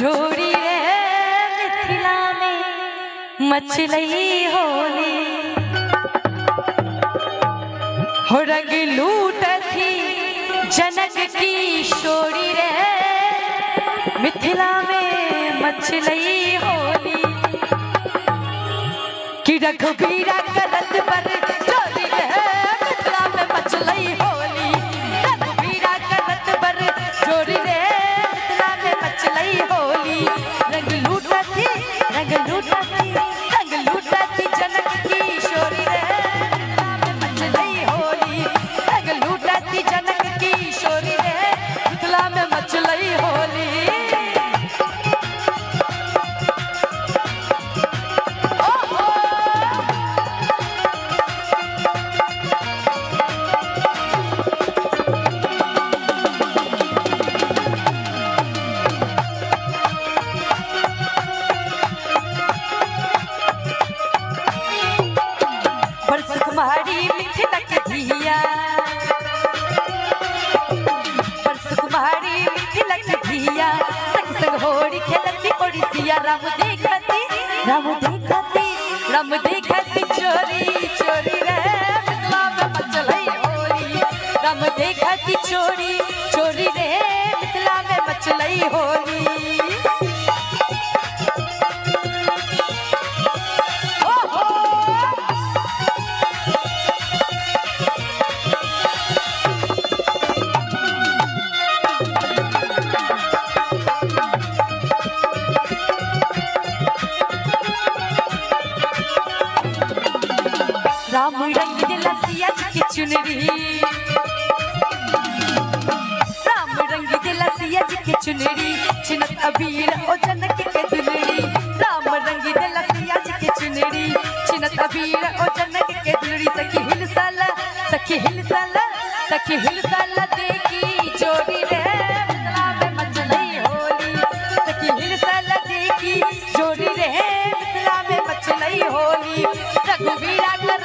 छोड़ी रे मिथिला में मचलई होली हो रंग लूट थी जनक की छोड़ी रे मिथिला में मचलई होली कि रघुबीरा करत पर चोरी रे मिथिला में मचलई होली रघुबीरा करत पर चोरी रे मिथिला में मचलई होली रंग लूटा थी जनक की छोरी रे मिथिला में मचलई होली रंग लूटा थी जनक की छोरी रे मिथिला में मचलई होली। कुमारी मिथिला के धिया परस कुमारी मिथिला के धिया संग संग होरी खेलती ओडिसिया राम देखती चोरी चोरी रे मिथिला में मचलई होली राम देखती चोरी चोरी रे मिथिला में मचलई होली। राम रंग दिला सिया जी की चुनरी राम रंग दिला सिया जी की चुनरी छिनत अबीर ओ जनक के दुलड़ी राम रंग दिला सिया जी की चुनरी छिनत अबीर ओ जनक के दुलड़ी सखी हिलसाला देखी चोरी रे मिथिला में मचलई होली सखी हिलसाला देखी चोरी रे मिथिला में मचलई होली रघुबीरा कर